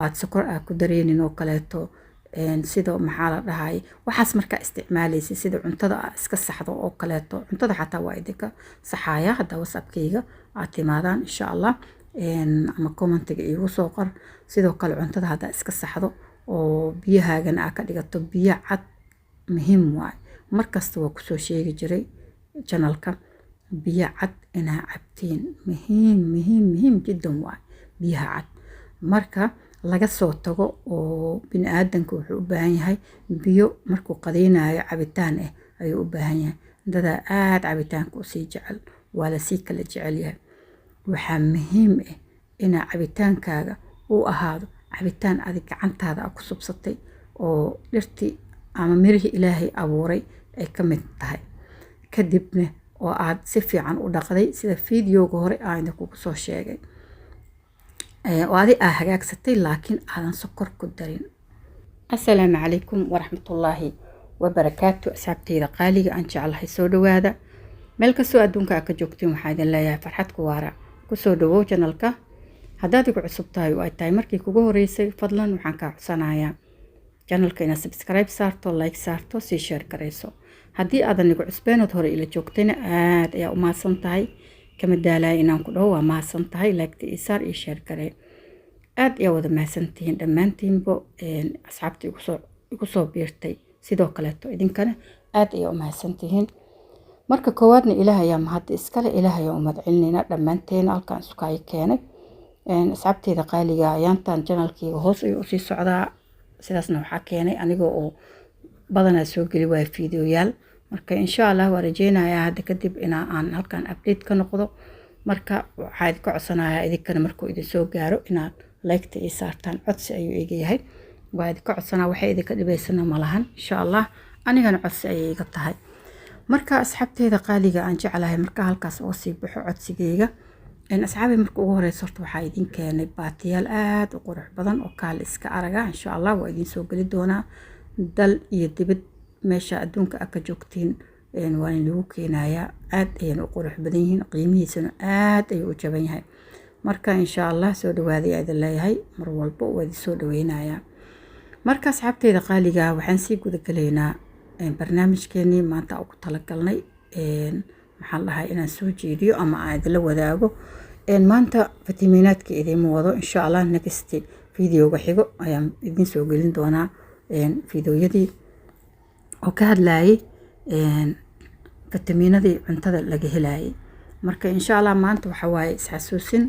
aad sokor aad ku dareenin oo kaleeto sida maxaa la dhahay waxaas markaa isticmaalaysa sida cuntada aad iska saxdo oo kaleeto cuntada xataa waa idinka saxaaya hadda whatsappkayga aad timaadaan insha allah ama commentiga iigu soo qor sidoo kale cuntada haddaa iska saxdo oo biyahaagana aad ka dhigato biyo cad muhiim waay markasta waa kusoo sheegi jiray channelka biyo cad inaa cabtiin muhiim jiddan waay biyaha cad marka laga soo tago oo bini aadanka wuxuu u baahan yahay biyo markuu qadeynayo cabitaan ah ayuu u baahan yahay dadaa aad cabitaanka usii jecel waa lasii kala jecel yahay waxaa muhiim ah inaa cabitaankaaga uu ahaado cabitaan adig gacantaada aad ku subsatay oo dhirtii ama mirihii ilaahay abuuray ay ka mid tahay kadibna oo aad si fiican u dhaqday sida fiidiyooga hore aan idinkugu soo sheegay oo adi aa hagaagsatay laakiin aadan sokor ku darin. Assalaamu calaykum waraxmatullaahi wabarakaatu. asxaabtayda qaaliga aan jeclahay soo dhawaada meel kastoo adduunka aad ka joogtiin waxaa idin leeyahay farxad ku waara kusoo dhawow channelka haddaad igu cusub tahay oo ay tahay markii kugu horeysay fadlan waxaan kaa codsanayaa channelka inaad subscribe saarto like saarto sii share garayso haddii aadan igu cusbeenood hore ila joogtayna aad ayaa u mahadsan tahay kama daalaya inaan ku dhaho waa mahadsan tahay like-ta ii saar ii share garee aad ayaa wada mahadsantihiin dhammaantiinba asxaabta igu soo biirtay sidoo kaleeto idinkana aad ayaa u mahadsantihiin marka koowaadna ilaah ayaa mahad iskale ilaah ayaa u mahadcelinayna dhammaanteena halkaan isukaayo keenay asxaabteyda qaaliga ayaantan channelkayga hoos ayuu usii socdaa sidaasna waxaa keenay anigoo oo badanaa soo geli waaya fiidiyoyaal marka insha allah waa rajeynayaa hadda kadib aan halkaan update ka noqdo marka waxaa idinka codsanayaa idinkana markuu idin soo gaaro inaad like-ta ii saartaan codsi ayuu iga yahay waa idinka codsanaa waxay idinka dhibaysana malahan insha allah anigana codsi ayay iga tahay marka asxaabteyda qaaliga aan jeclahay marka halkaas uga sii baxo codsigayga asxaabi marka ugu horeysa horta waxaa idin keenay baatiyaal aad u qurux badan oo kaal iska araga insha allah waa idin soo geli doonaa dal iyo dibad meesha adduunka aad ka joogtiin waa in lagu keenayaa aad ayayna u qurux badan yihiin qiimihiisana aad ayuu u jaban yahay marka insha allah soo dhawaaday aad leeyahay mar walba waa idin soo dhaweynayaa marka asxaabteyda qaaliga waxaan sii guda galaynaa barnaamijkeenii maanta ugu talagalnay maxaa la dhahay inaan soo jeediyo ama aan idinla wadaago maanta fitamiinaadka idiima wado insha allah next videoga xigo ayaan idin soo gelin doonaa fiidiyoyadii oo ka hadlayay fitamiinadii cuntada laga helayay marka insha allah maanta waxa waaye isxasuusin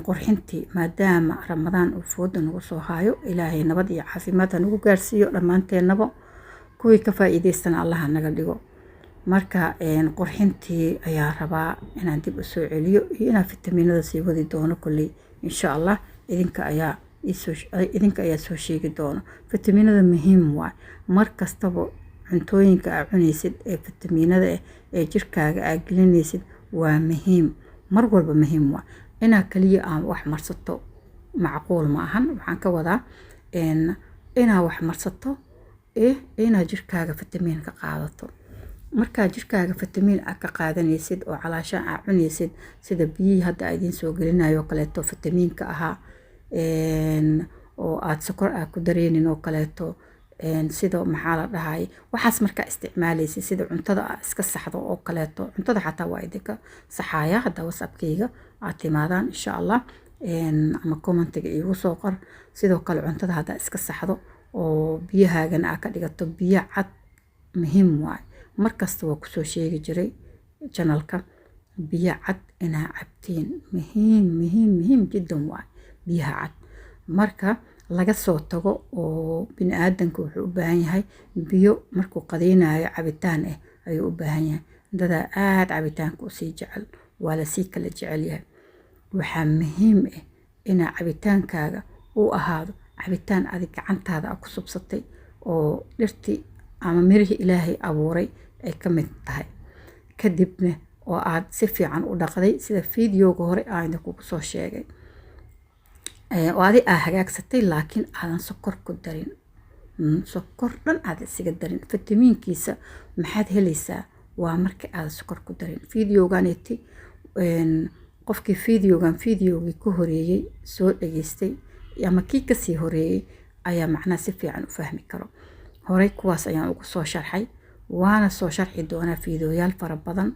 qurxintii maadaama ramadaan uu fooda nagu soo haayo ilaahay nabad iyo caafimaad ha nagu gaarsiiyo dhammaanteennaba kuwii ka faa'iidaystana allaha naga dhigo marka qurxintii ayaa rabaa inaan dib u soo celiyo iyo inaan fitamiinada sii wadi doono kolley insha allah idinka ayaa soo sheegi doono fitamiinada muhiim waay mar kastaba cuntooyinka aad cunaysid ee fitamiinada ah ee jirkaaga aad gelinaysid waa muhiim mar walba muhiim waay inaa kaliya aan wax marsato macquul ma ahan waxaan ka wadaa inaa wax marsato inaa jirkaaga fitamiin ka qaadato markaa jirkaaga fitamiin aad ka qaadanaysid oo calaashaan aad cunaysid sida biyihii hadda aa idiin soo gelinayo kaleeto fitamiinka ahaa oo aad sokor aad ku dareenin oo kaleeto sida maxaa la dhahay waxaas markaa isticmaalaysa sida cuntada aad iska saxdo oo kaleeto cuntada xataa waa idinka saxaaya hadda whatsappkayga aad timaadaan insha allah ama commentiga iigu soo qor sidoo kale cuntada haddaa iska saxdo oo biyahaagana aad ka dhigato biyo cad muhiim waay markasta waa kusoo sheegi jiray channelka biyo cad inaa cabtiin muhiim jiddan waay biyaha cad marka laga soo tago oo bini aadanka wuxuu u baahan yahay biyo markuu qadeynayo cabitaan ah ayuu u baahan yahay dadaa aad cabitaanka usii jecel waa lasii kala jecel yahay waxaa muhiim ah inaa cabitaankaaga uu ahaado cabitaan adig gacantaada aad ku subsatay oo dhirtii ama mirihii ilaahay abuuray ay ka mid tahay kadibna oo aad si fiican u dhaqday sida fiidiyooga hore aan idinkugu soo sheegay oo adi aa hagaagsatay laakiin aadan sokor ku darin sokor dhan aad isiga darin fitamiinkiisa maxaad helaysaa waa markii aad sokor ku darin fiidiyooganeti qofkii fiidiyogii ku horeeyay soo dhageystay ama kii kasii horeeyey ayaa macnaha si fiican u fahmi karo. Horey kuwaas ayaan ugu soo sharxay, waana soo sharxi doonaa fiidiyoyaal fara badan.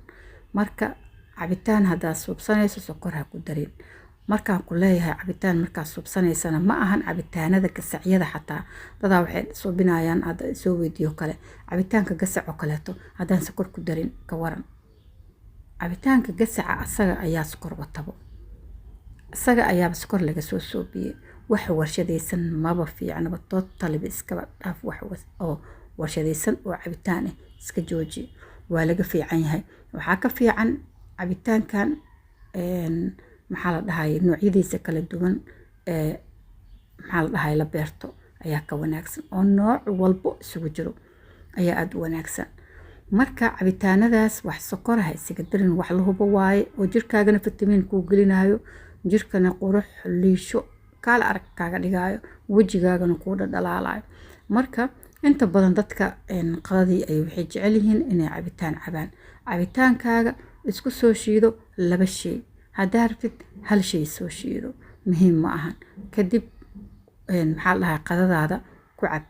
Marka cabitaan haddaad subsanayso sokor ha ku darin. Markaan ku leeyahay cabitaan markaad subsanaysana ma ahan cabitaanada gasacyada xataa. Dadaa waxay subinayaan hadda soo weydiiyo kale cabitaanka gasac oo kaleeto haddaan sokor ku darin ka waran. Cabitaanka gasaca asaga ayaa sokor watabo. Asaga ayaa sokor laga soo soobiyey. Wax warshadaysan maba fiicnaba totally iska dhaaf wax oo warshadaysan oo cabitaan ah iska jooji. Waa laga fiican yahay. Waxaa ka fiican cabitaankan maxaa la dhahay noocyadiisa kala duwan maxaa la dhahay la beerto ayaa ka wanaagsan oo nooc walbo isugu jiro ayaa aad u wanaagsan. Marka cabitaanadaas wax sokor ah isaga darin wax la hubo waaye oo jirkaagana fitamiin ku gelinayo, jirkana qurux liisho kala arag kaaga dhigayo, wajigaagana ku dhalaalayo. Marka inta badan dadka qadadii ay waxay jecel yihiin inay cabitaan cabaan. Cabitaankaaga isku soo shiido 2 shay. Haddaad rabtid 1 shay soo shiido muhiim ma ahan. Kadib maxaa la dhahay qadadaada ku cab.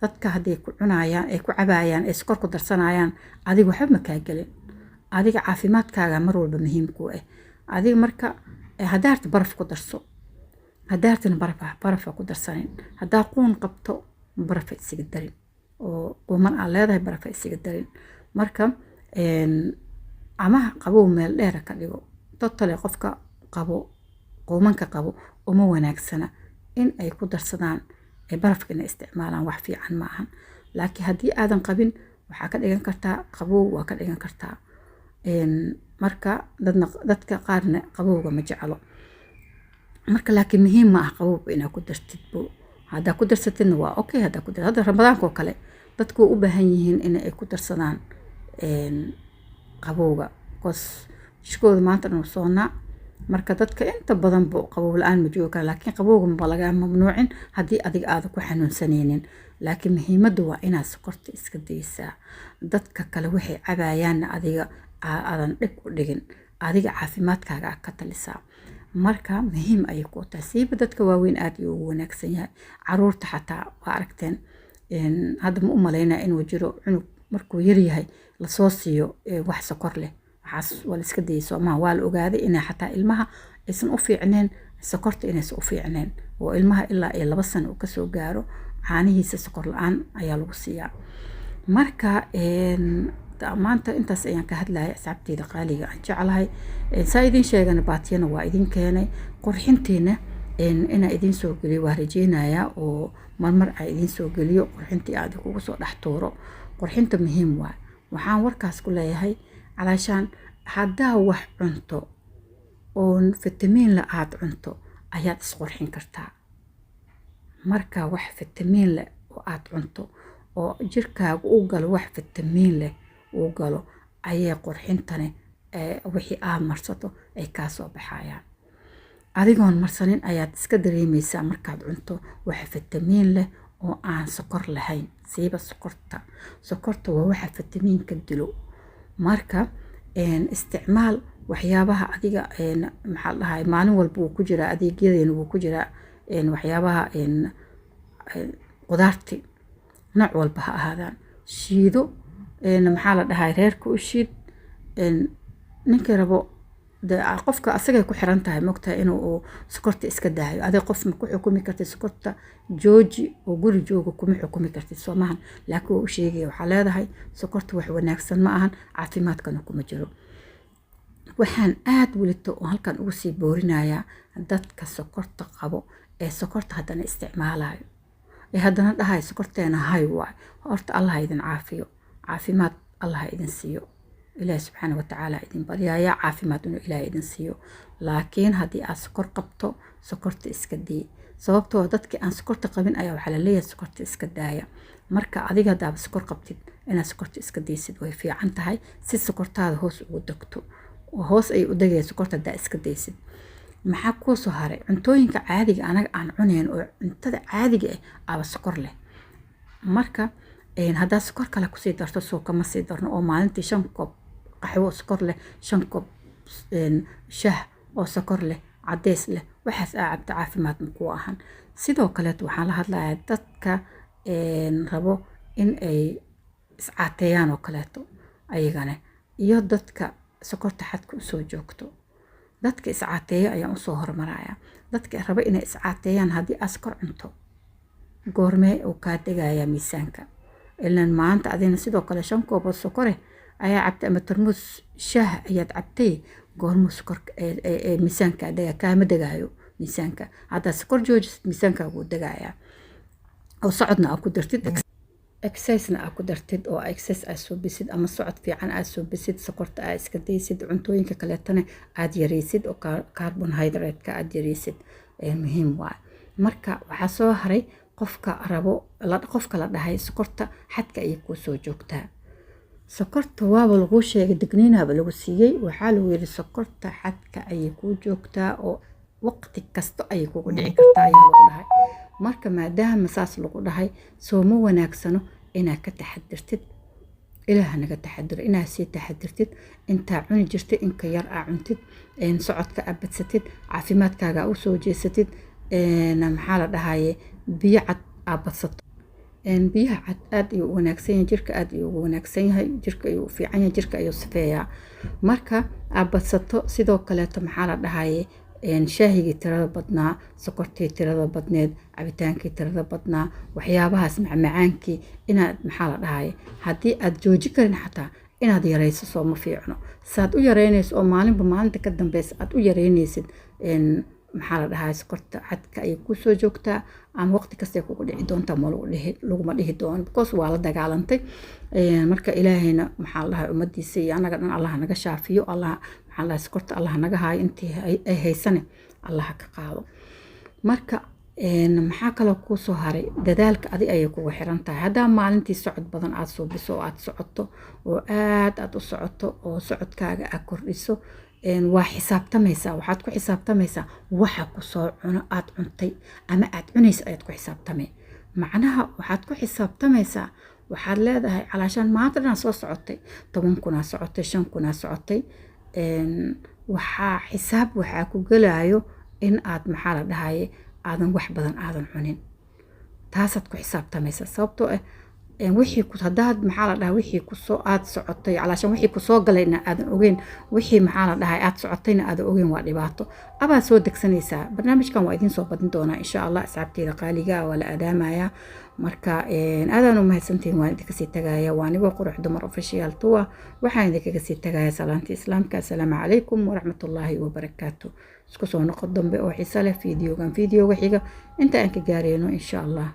Dadka hadday ku cunayaan ay ku cabayaan ay sokor ku darsanayaan adiga waxba ma kaa gelin. Adiga caafimaadkaaga mar walba muhiim ku ah. Adiga marka haddaad rabtid baraf ku darso. Haddaad rabtid baraf ku darsanin. Haddaad quun qabto baraf isiga darin. Oo quman aan leedahay baraf isiga darin. Marka ama qabow meel dheer ka dhigo. Totally qofka qabo qumanka qabo uma wanaagsana in ay ku darsadaan barafka inay isticmaalaan wax fiican ma ahan. Laakiin haddii aadan qabin waxaa ka dhigan kartaa qabow waa ka dhigan kartaa. Marka dadka qaarna qabowga ma jeclo. Marka laakiin muhiim ma ah qabowga inaad ku dartid. Haddaad ku darsatidna waa okay haddaad ku dartid. Hadda Ramadaanka oo kale dadku u baahan yihiin in ay ku darsadaan qabowga. Shikooda maanta noo soona marka dadka inta badan buu qabow la'aan ma joogo kara laakiin qabowga ma laga mamnuucin haddii adiga aad ku xanuunsaneenin. Laakiin muhiimaddu waa inaad sokorta iska daysaa. Dadka kale waxay cabayaan adiga aadan dhig u dhigin. Adiga caafimaadkaaga ka talisaa. Marka muhiim ay ku tahay siiba dadka waaweyn aad iyo ugu wanaagsan yahay. Caruurta xataa waa aragteen hadda ma u maleynaa inuu jiro cunug markuu yar yahay la soo siiyo wax sokor leh. Waxaas waa la iska dayso ma waa la ogaaday in xataa ilmaha aysan u fiicneen sokorta inaysan u fiicneen oo ilmaha ilaa 2 sano uu ka soo gaaro caanihiisa sokor la'aan ayaa lagu siiyaa. Marka maanta intaas ayaan ka hadlayaa asxaabteyda qaaliga aan jeclahay. Saa idin sheegana baatiyana waa idin keenay qurxintiina ina idin soo geliyo waa rajeynayaa oo marmar ay idin soo geliyo qurxintii aad kugu soo dhax tuuro. Qurxinta muhiim waa. Waxaan warkaas ku leeyahay علشان haddaa wax cunto oo fitamiin la aad cunto ayaad isqurxin kartaa. Marka wax fitamiin leh oo aad cunto oo jirkaaga u galo wax fitamiin leh u galo ayay qurxintani wixii aad marsato ay ka soo baxayaan. Adigoon marsanin ayaad iska dareemaysaa markaad cunto wax fitamiin leh oo aan sokor lahayn. Siiba sokorta. Sokorta waa waxa fitamiinka dilo. Marka isticmaal waxyaabaha adiga maxaa la dhahay maalin walba uu ku jira adeegyadeena uu ku jira waxyaabaha qudaarti nooc walba ha ahaadaan shiido maxaa la dhahay reerka u shiid ninka rabo qofka asaga ku xiran tahay mogtahay inuu sokorta iska daayo adiga qof ma ku xukumi kartid sokorta jooji oo guri jooga kuma xukumi kartid Soomahan laakiin uu sheegay waxa leedahay sokorta wax wanaagsan ma ahan caafimaadkana kuma jiro. Waxaan aad wulito oo halkan ugu sii boorinayaa dadka sokorta qabo ee sokorta haddana isticmaalayo haddana dhahay sokorteena hay waay horta Allah idin caafiyo caafimaad Allah idin siiyo. إلهي سبحانه وتعالى إذن بريايا عافيمات إنه إلهي إذن سيو لكن هدي سكر قبطو سكرت إسكدي sababtoo dadkii aan sokorta qabin ayaa waxa la leeyahay sokorta iska daaya marka adiga hadaad sokor qabtid inaad sokorta iska daysid way fiican tahay si sokortaada hoos ugu degto oo hoos ay u degayso sokorta hadaad iska daysid maxaa ku soo haray cuntooyinka caadiga anaga aan cuneen oo cuntada caadiga ah aba sokor leh marka hadaad sokor kale ku sii darto soo kama sii darno oo maalintii 5 koob qaxwo sokor leh 5 koob shaah oo sokor leh عديس له وحس عبت عافيمات مكو أهن sidoo kaleeto waxaan la hadlayaa dadka rabo in ay iscaateeyaan oo kaleeto ayagana, iyo dadka sokorta xadka usoo joogto. dadka iscaateeya ayaan usoo hormaraya. dadka raba inay iscaateeyaan haddii aad sokor cunto goormee uu kaa degayaa miisaanka. ilaan maanta adina sidoo kale 5 koob sokore ayaa cabtay ama tarmuus shaah ayaad cabtay, goormuu sokor miisaanka dega kaama degaayo miisaanka. hadda sokor joojisid miisaanka wuu degayaa. oo socodna aad ku dartid, exercise aad ku dartid, oo exercise aad soo bisid ama socod fiican aad soo bisid, sokorta aad iska daysid, cuntooyinka kaleetana aad yareysid oo carbohydrate-ka aad yareysid muhiim waa. marka waxaa soo haray qofka la dhahay sokorta xadka ayay kuu soo joogtaa. sokorta waaba lagu sheegay, digniinaba lagu siiyey, waxaa lagu yiri sokorta xadka ayay kuu joogtaa oo waqti kasta ayay kugu dhici kartaa ayaa lagu dhahay. marka maadaama saas lagu dhahay, soo ma wanaagsano inaad ka taxadirtid. ilaah naga taxadiro, inaad sii taxadirtid, intaa cuni jirtay inka yar aa cuntid, socodka aad badsatid, caafimaadkaaga u soo jeesatid, maxaa la dhahaye biyo cad aad badsato. biyaha cad aad ayuu u wanaagsan yahay jirka, aad ayuu ugu wanaagsan yahay jirka, ayuu fiican yahay jirka, ayuu sifeeyaa. marka aad badsato sidoo kaleeto maxaa la dhahaye shaahigii tirada badnaa, sokortii tirada badneed, cabitaankii tirada badnaa, waxyaabahaas macmacaankii inaad maxaa la dhahaye haddii aad jooji karin xataa inaad yareyso soo ma fiicno. saad u yareynayso oo maalinba maalinta ka dambeysa aad u yareynaysid maxaa la dhahaye sokorta xadka ayay kuu soo joogtaa, ama waqti kasta kugu dhici doontaa laguma dhihi doono, because waa la dagaalantay. marka ilaahayna maxaa la dhahaye ummadiisa iyo anaga dhan allah naga shaafiyo, allah maxaa la dhahaye sokorta allah naga haayo, intii ay haysane allah ka qaado. marka maxaa kaloo kuu soo haray, dadaalka adi ayay kugu xiran tahay. haddaa maalintii socod badan aad soo biso oo aad socoto oo aad u socoto oo socodkaaga aad kordhiso, waa xisaabtamaysaa. waxaad ku xisaabtamaysaa waxa ku soo cuno aad cuntay ama aad cunaysa ayaad ku xisaabtamay. macnaha waxaad ku xisaabtamaysaa, waxaad leedahay calaashaan maanta dhan soo socotay 10 kun socotay, 5 kun socotay, waxaa ku gelayo in aad maxaa la dhahaye aadan wax badan aadan cunin. taasaad ku xisaabtamaysaa, sababtoo wixii haddaad maxaa la dhahaa wixii kusoo aad socotay calaashaan wixii kusoo galayna aadan ogeyn, wixii maxaa la dhahaa aad socotayna aadan ogeyn, waa dhibaato. abaad soo degsanaysaa. barnaamijkan waa idiin soo badin doonaa insha allah. asxaabteyda qaaliga waa la aadaamaya. marka aadaan u mahadsantihiin, waan idinka sii tagaya. waa anigoo qurux dumar official tuwa, waxaan idinkaga sii tagaya salaanta islaamka. assalaamu calaykum waraxmatullaahi wabarakaatu. isku soo noqo dambe oo xiiso leh fiidiyooga xiga inta aan ka gaareyno insha allah.